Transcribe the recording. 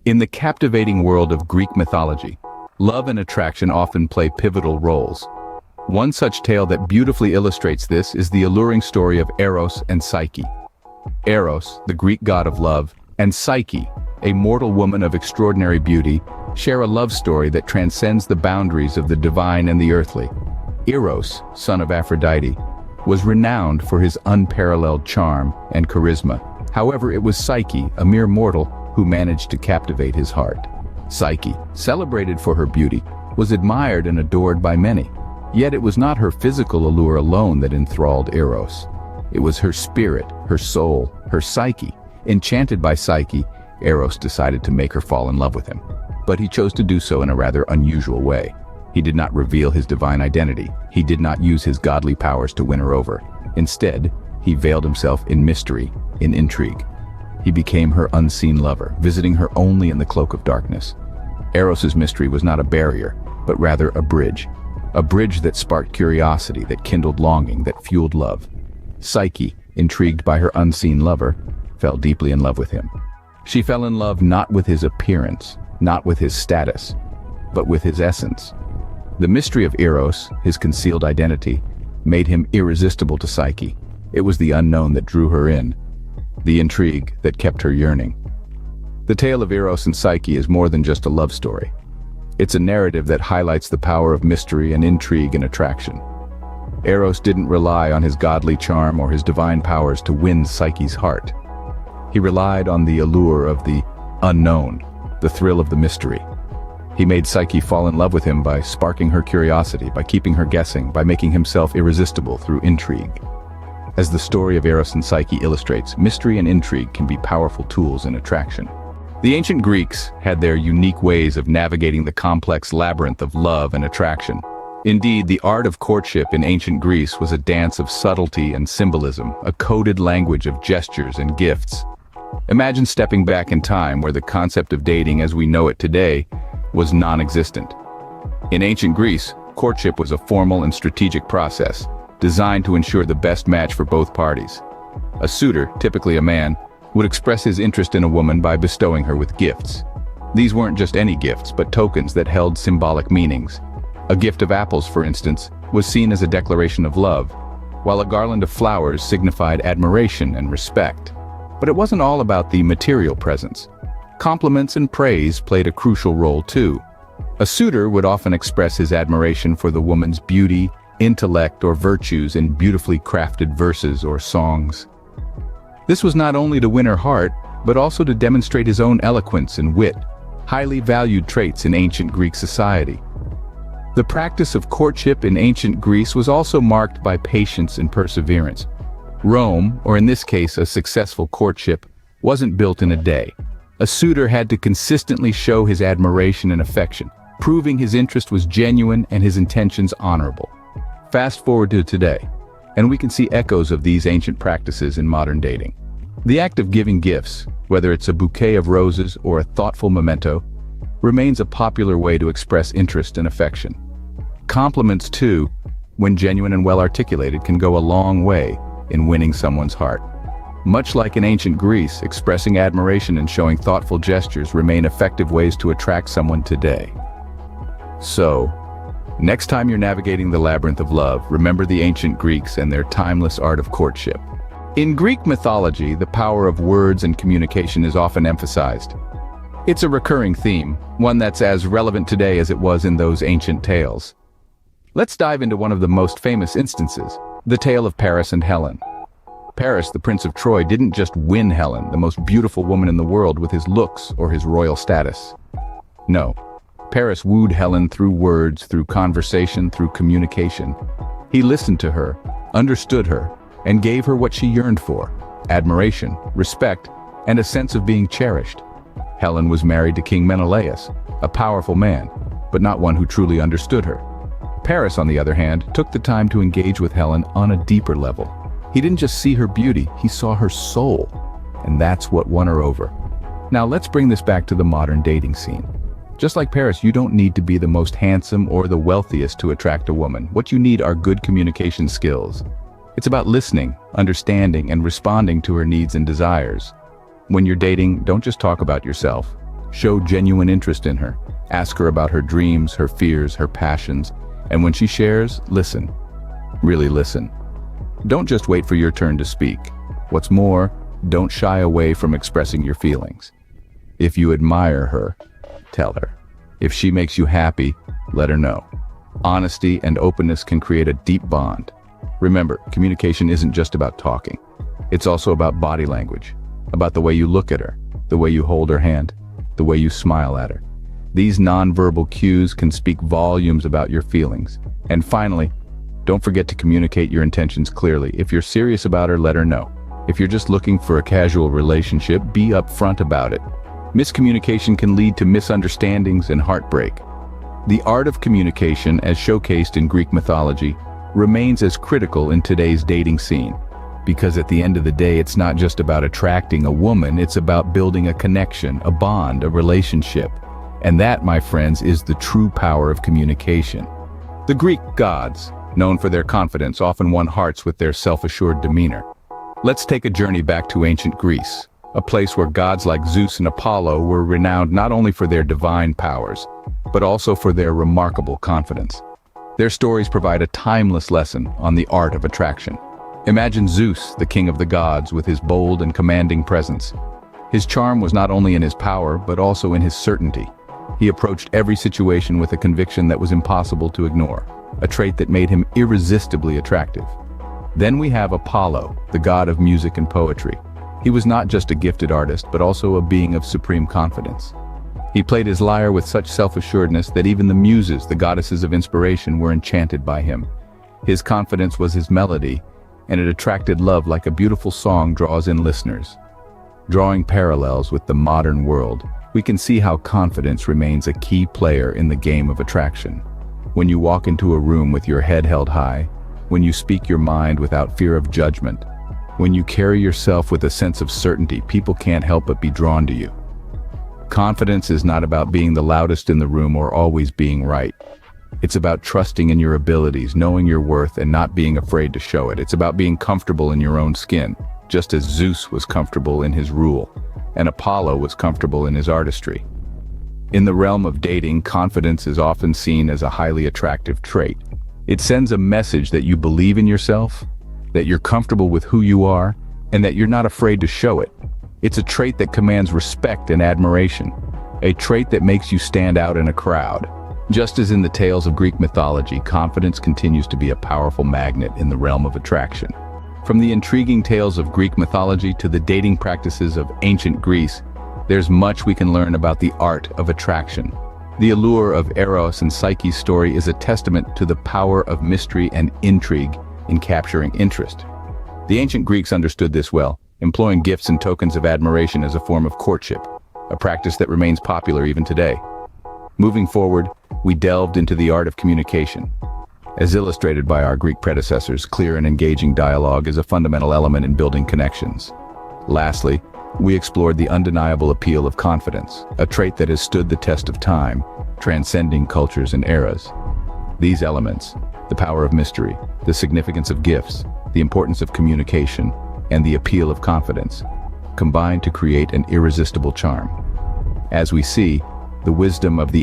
In the captivating world of Greek mythology, love and attraction often play pivotal roles. One such tale that beautifully illustrates this is the alluring story of Eros and Psyche. Eros, the Greek god of love, and Psyche, a mortal woman of extraordinary beauty, share a love story that transcends the boundaries of the divine and the earthly. Eros, son of Aphrodite, was renowned for his unparalleled charm and charisma. However, it was Psyche, a mere mortal, who managed to captivate his heart. Psyche, celebrated for her beauty, was admired and adored by many. Yet it was not her physical allure alone that enthralled Eros. It was her spirit, her soul, her psyche. Enchanted by Psyche, Eros decided to make her fall in love with him. But he chose to do so in a rather unusual way. He did not reveal his divine identity. He did not use his godly powers to win her over. Instead, he veiled himself in mystery, in intrigue. He became her unseen lover, visiting her only in the cloak of darkness. Eros's mystery was not a barrier, but rather a bridge. A bridge that sparked curiosity, that kindled longing, that fueled love. Psyche, intrigued by her unseen lover, fell deeply in love with him. She fell in love not with his appearance, not with his status, but with his essence. The mystery of Eros, his concealed identity, made him irresistible to Psyche. It was the unknown that drew her in, the intrigue that kept her yearning. The tale of Eros and Psyche is more than just a love story. It's a narrative that highlights the power of mystery and intrigue and attraction. Eros didn't rely on his godly charm or his divine powers to win Psyche's heart. He relied on the allure of the unknown, the thrill of the mystery. He made Psyche fall in love with him by sparking her curiosity, by keeping her guessing, by making himself irresistible through intrigue. As the story of Eros and Psyche illustrates, mystery and intrigue can be powerful tools in attraction. The ancient Greeks had their unique ways of navigating the complex labyrinth of love and attraction. Indeed, the art of courtship in ancient Greece was a dance of subtlety and symbolism, a coded language of gestures and gifts. Imagine stepping back in time where the concept of dating as we know it today was non-existent. In ancient Greece, courtship was a formal and strategic process, designed to ensure the best match for both parties. A suitor, typically a man, would express his interest in a woman by bestowing her with gifts. These weren't just any gifts, but tokens that held symbolic meanings. A gift of apples, for instance, was seen as a declaration of love, while a garland of flowers signified admiration and respect. But it wasn't all about the material presents. Compliments and praise played a crucial role too. A suitor would often express his admiration for the woman's beauty, intellect, or virtues in beautifully crafted verses or songs. This was not only to win her heart, but also to demonstrate his own eloquence and wit, highly valued traits in ancient Greek society. The practice of courtship in ancient Greece was also marked by patience and perseverance. Rome, or in this case a successful courtship, wasn't built in a day. A suitor had to consistently show his admiration and affection, proving his interest was genuine and his intentions honorable. Fast forward to today, and we can see echoes of these ancient practices in modern dating. The act of giving gifts, whether it's a bouquet of roses or a thoughtful memento, remains a popular way to express interest and affection. Compliments, too, when genuine and well-articulated, can go a long way in winning someone's heart. Much like in ancient Greece, expressing admiration and showing thoughtful gestures remain effective ways to attract someone today. So, next time you're navigating the labyrinth of love, remember the ancient Greeks and their timeless art of courtship. In Greek mythology, the power of words and communication is often emphasized. It's a recurring theme, one that's as relevant today as it was in those ancient tales. Let's dive into one of the most famous instances, the tale of Paris and Helen. Paris, the Prince of Troy, didn't just win Helen, the most beautiful woman in the world, with his looks or his royal status. No, Paris wooed Helen through words, through conversation, through communication. He listened to her, understood her, and gave her what she yearned for: admiration, respect, and a sense of being cherished. Helen was married to King Menelaus, a powerful man, but not one who truly understood her. Paris, on the other hand, took the time to engage with Helen on a deeper level. He didn't just see her beauty, he saw her soul, and that's what won her over. Now let's bring this back to the modern dating scene. Just like Paris, you don't need to be the most handsome or the wealthiest to attract a woman. What you need are good communication skills. It's about listening, understanding, and responding to her needs and desires. When you're dating, don't just talk about yourself. Show genuine interest in her. Ask her about her dreams, her fears, her passions, and when she shares, listen. Really listen. Don't just wait for your turn to speak. What's more, don't shy away from expressing your feelings. If you admire her, tell her. If she makes you happy, let her know. Honesty and openness can create a deep bond. Remember, communication isn't just about talking. It's also about body language, about the way you look at her, the way you hold her hand, the way you smile at her. These nonverbal cues can speak volumes about your feelings. And finally, don't forget to communicate your intentions clearly. If you're serious about her, let her know. If you're just looking for a casual relationship, be upfront about it. Miscommunication can lead to misunderstandings and heartbreak. The art of communication, as showcased in Greek mythology, remains as critical in today's dating scene. Because at the end of the day, it's not just about attracting a woman, it's about building a connection, a bond, a relationship. And that, my friends, is the true power of communication. The Greek gods, known for their confidence, often won hearts with their self-assured demeanor. Let's take a journey back to ancient Greece, a place where gods like Zeus and Apollo were renowned not only for their divine powers, but also for their remarkable confidence. Their stories provide a timeless lesson on the art of attraction. Imagine Zeus, the king of the gods, with his bold and commanding presence. His charm was not only in his power, but also in his certainty. He approached every situation with a conviction that was impossible to ignore, a trait that made him irresistibly attractive. Then we have Apollo, the god of music and poetry. He was not just a gifted artist, but also a being of supreme confidence. He played his lyre with such self-assuredness that even the muses, the goddesses of inspiration, were enchanted by him. His confidence was his melody, and it attracted love like a beautiful song draws in listeners. Drawing parallels with the modern world, we can see how confidence remains a key player in the game of attraction. When you walk into a room with your head held high, when you speak your mind without fear of judgment, when you carry yourself with a sense of certainty, people can't help but be drawn to you. Confidence is not about being the loudest in the room or always being right. It's about trusting in your abilities, knowing your worth, and not being afraid to show it. It's about being comfortable in your own skin, just as Zeus was comfortable in his rule, and Apollo was comfortable in his artistry. In the realm of dating, confidence is often seen as a highly attractive trait. It sends a message that you believe in yourself, that you're comfortable with who you are, and that you're not afraid to show it. It's a trait that commands respect and admiration, a trait that makes you stand out in a crowd. Just as in the tales of Greek mythology, confidence continues to be a powerful magnet in the realm of attraction. From the intriguing tales of Greek mythology to the dating practices of ancient Greece, there's much we can learn about the art of attraction. The allure of Eros and Psyche's story is a testament to the power of mystery and intrigue in capturing interest. The ancient Greeks understood this well, employing gifts and tokens of admiration as a form of courtship, a practice that remains popular even today. Moving forward, we delved into the art of communication. As illustrated by our Greek predecessors, clear and engaging dialogue is a fundamental element in building connections. Lastly, we explored the undeniable appeal of confidence, a trait that has stood the test of time, transcending cultures and eras. These elements, the power of mystery, the significance of gifts, the importance of communication, and the appeal of confidence, combine to create an irresistible charm. As we see, the wisdom of the